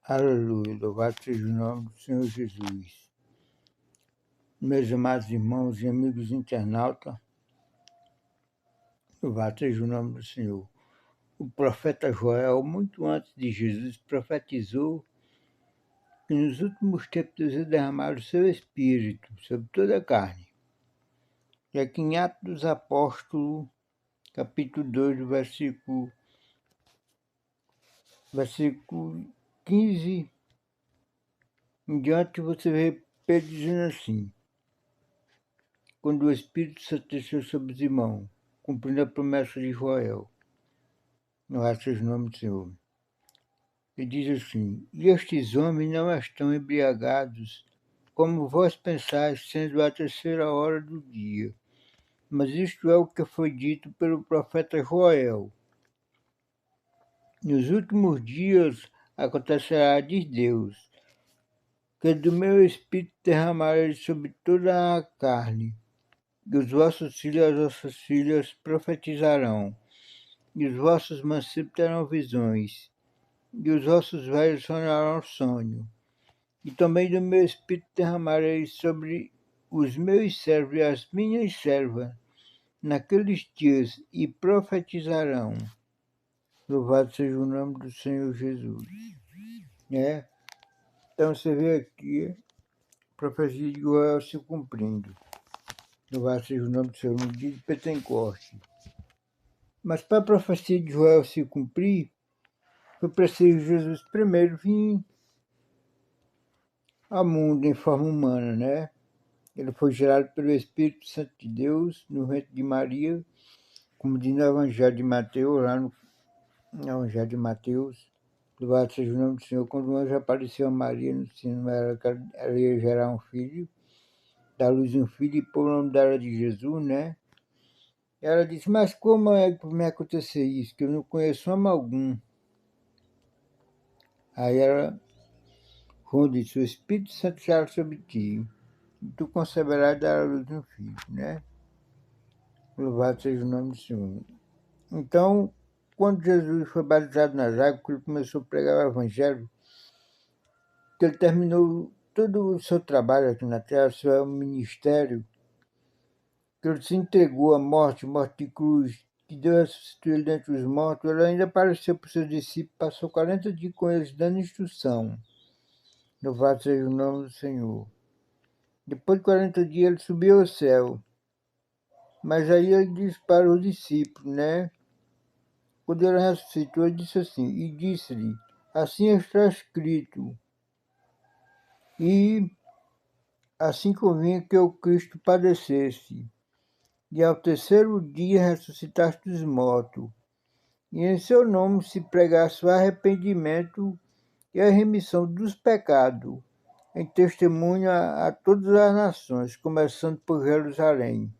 Aleluia, louvado seja o nome do Senhor Jesus. Meus amados irmãos e amigos internautas, louvado seja o nome do Senhor. O profeta Joel, muito antes de Jesus, profetizou que nos últimos tempos Deus ia derramar o seu Espírito sobre toda a carne. E aqui em Atos dos Apóstolos, capítulo 2, versículo 15 em diante, você vê Pedro dizendo assim: quando o Espírito Santo desceu sobre os irmãos, cumprindo a promessa de Joel. Louvado seja o nome do Senhor. Ele diz assim: e estes homens não estão embriagados, como vós pensais, sendo a terceira hora do dia. Mas isto é o que foi dito pelo profeta Joel. Nos últimos dias acontecerá, diz Deus, que do meu Espírito derramarei sobre toda a carne, e os vossos filhos e as vossas filhas profetizarão, e os vossos mancebos terão visões, e os vossos velhos sonharão sonho. E também do meu Espírito derramarei sobre os meus servos e as minhas servas naqueles dias, e profetizarão. Louvado seja o nome do Senhor Jesus. Então você vê aqui a profecia de Joel se cumprindo. Louvado seja o nome do Senhor no dia de Pentecoste. Mas para a profecia de Joel se cumprir, foi preciso Jesus primeiro vir ao mundo em forma humana, né? Ele foi gerado pelo Espírito Santo de Deus no ventre de Maria, como diz no Evangelho de Mateus, lá no Evangelho de Mateus. Louvado seja o nome do Senhor. Quando o anjo apareceu a Maria no sino, ela ia gerar um filho, dar luz um filho e pôr o nome dela de Jesus, né? E ela disse: mas como é que me acontecer isso? Que eu não conheço homem algum. Aí ela, quando disse: o Espírito Santo será sobre ti, e tu conceberás e darás luz um filho, né? Louvado seja o nome do Senhor. Então, quando Jesus foi batizado nas águas, que ele começou a pregar o Evangelho, que ele terminou todo o seu trabalho aqui na terra, seu ministério, que ele se entregou à morte de cruz, que Deus ressuscitou ele dentre os mortos, ele ainda apareceu para os seus discípulos, passou 40 dias com eles dando instrução. Louvado seja o nome do Senhor. Depois de 40 dias ele subiu ao céu. Mas aí ele disse para os discípulos, né? Quando ele ressuscitou, ele disse assim, e disse-lhe: assim está escrito, e assim convinha que o Cristo padecesse, e ao terceiro dia ressuscitaste dos mortos, e em seu nome se pregasse o arrependimento e a remissão dos pecados, em testemunho a todas as nações, começando por Jerusalém.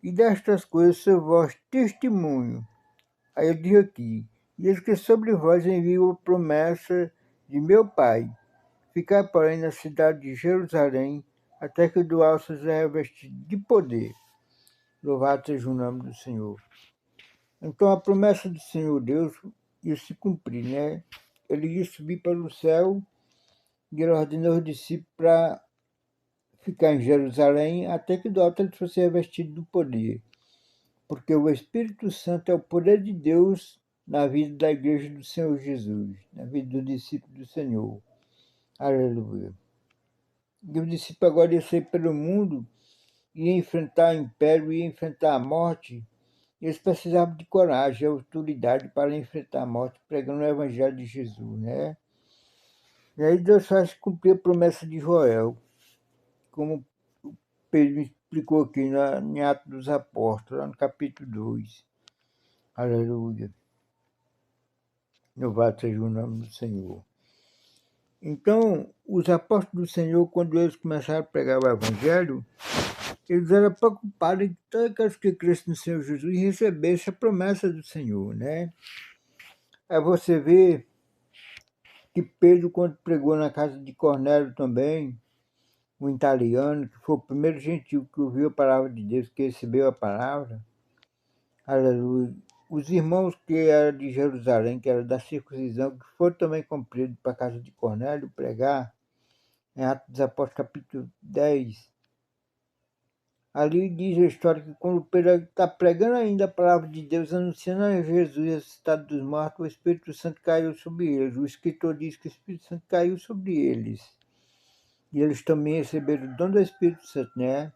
E destas coisas sou vós testemunho. Aí eu digo aqui: e eis que sobre vós envio a promessa de meu Pai. Ficai, porém, na cidade de Jerusalém, até que do alto seja revestido de poder. Louvado seja o nome do Senhor. Então a promessa do Senhor Deus ia se cumprir, né? Ele ia subir para o céu e ele ordenou os discípulos para ficar em Jerusalém até que do alto ele fosse revestido do poder. Porque o Espírito Santo é o poder de Deus na vida da igreja do Senhor Jesus, na vida do discípulo do Senhor. Aleluia. E o discípulo agora ia sair pelo mundo, ia enfrentar o império, ia enfrentar a morte. Eles precisavam de coragem e autoridade para enfrentar a morte, pregando o Evangelho de Jesus, né? E aí Deus faz cumprir a promessa de Joel, como Pedro me explicou aqui em Atos dos Apóstolos, lá no capítulo 2. Aleluia. Louvado seja o nome do Senhor. Então, os apóstolos do Senhor, quando eles começaram a pregar o Evangelho, eles eram preocupados em todos aqueles que crescem no Senhor Jesus e recebessem a promessa do Senhor, né? Aí você vê que Pedro, quando pregou na casa de Cornélio também, um italiano, que foi o primeiro gentil que ouviu a palavra de Deus, que recebeu a palavra, aleluia, os irmãos que eram de Jerusalém, que eram da circuncisão, que foram também cumpridos para a casa de Cornélio pregar, em Atos dos Apóstolos, capítulo 10, ali diz a história que quando Pedro está pregando ainda a palavra de Deus, anunciando a Jesus ressuscitado dos mortos, o Espírito Santo caiu sobre eles. O escritor diz que o Espírito Santo caiu sobre eles. E eles também receberam o dom do Espírito Santo, né?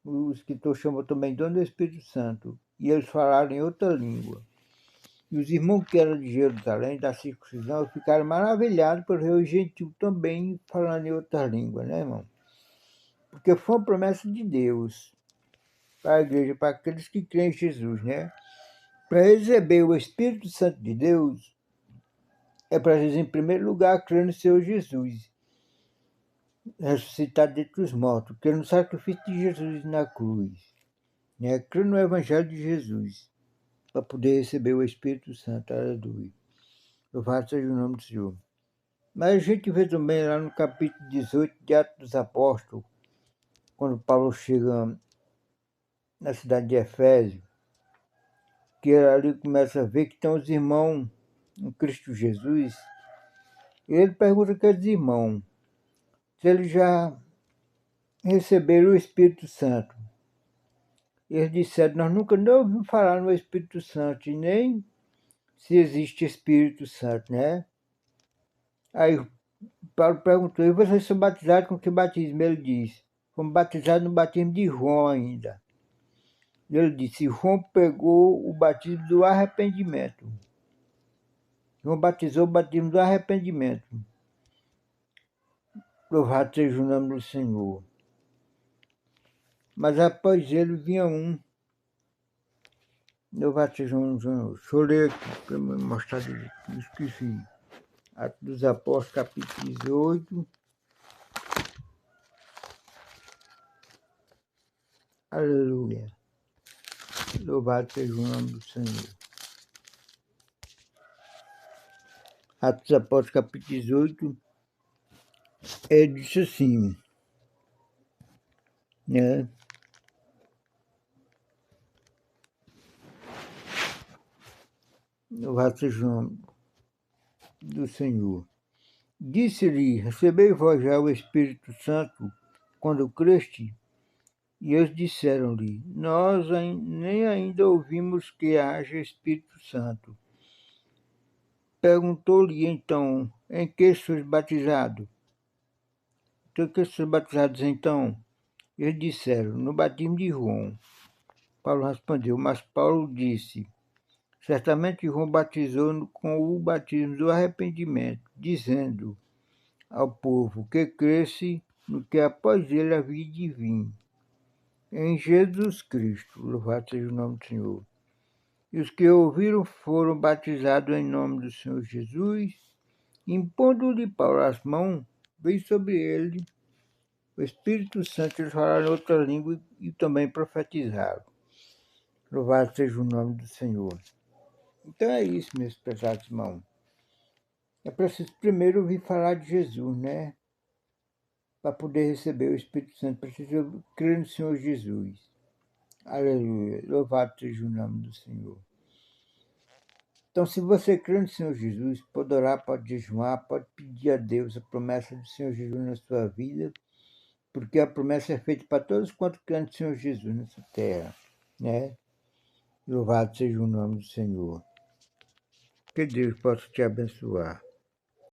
O escritor chamou também dom do Espírito Santo. E eles falaram em outra língua. E os irmãos que eram de Jerusalém, da circuncisão, ficaram maravilhados por ver os gentios também falando em outra língua, né, irmão? Porque foi uma promessa de Deus para a igreja, para aqueles que creem em Jesus, né? Para receber o Espírito Santo de Deus, é para Jesus, em primeiro lugar, crer no Senhor Jesus, ressuscitado dentre os mortos, crer no sacrifício de Jesus na cruz, né? Crer no Evangelho de Jesus, para poder receber o Espírito Santo, aleluia. Louvado seja o nome do Senhor. Mas a gente vê também lá no capítulo 18 de Atos dos Apóstolos, quando Paulo chega na cidade de Efésio, que ali começa a ver que estão os irmãos em Cristo Jesus, e ele pergunta a aqueles irmãos se eles já receberam o Espírito Santo. Eles disseram, nós nunca nem ouvimos falar no Espírito Santo, e nem se existe Espírito Santo, né? Aí Paulo perguntou, e vocês são batizados com que batismo? Ele disse, fomos batizados no batismo de João ainda. Ele disse, João pegou o batismo do arrependimento. João batizou o batismo do arrependimento. Louvado seja o nome do Senhor. Mas após ele vinha um. Louvado seja o nome do Senhor. Deixa eu ler aqui para me mostrar direito. Esqueci. Atos dos Apóstolos, capítulo 18. Aleluia. Louvado seja o nome do Senhor. Atos dos Apóstolos, capítulo 18. Ele disse assim, né? Louvado seja o nome do Senhor. Disse-lhe, recebei vós já o Espírito Santo quando creste? E eles disseram-lhe, nós nem ainda ouvimos que haja Espírito Santo. Perguntou-lhe então, em que sois batizados? Então, que sois batizados então? Eles disseram, no batismo de João. Paulo respondeu, mas Paulo disse, certamente João batizou com o batismo do arrependimento, dizendo ao povo que cresce no que após ele havia de vir, em Jesus Cristo. Louvado seja o nome do Senhor. E os que ouviram foram batizados em nome do Senhor Jesus. Impondo-lhe Paulo as mãos, veio sobre ele o Espírito Santo. Eles falaram outra língua e também profetizaram. Louvado seja o nome do Senhor. Então é isso, meus pesados irmãos. É preciso primeiro ouvir falar de Jesus, né? Para poder receber o Espírito Santo, preciso crer no Senhor Jesus. Aleluia. Louvado seja o nome do Senhor. Então, se você crê no Senhor Jesus, pode orar, pode jejuar, pode pedir a Deus a promessa do Senhor Jesus na sua vida, porque a promessa é feita para todos quanto creem no Senhor Jesus nessa terra, né? Louvado seja o nome do Senhor. Que Deus possa te abençoar.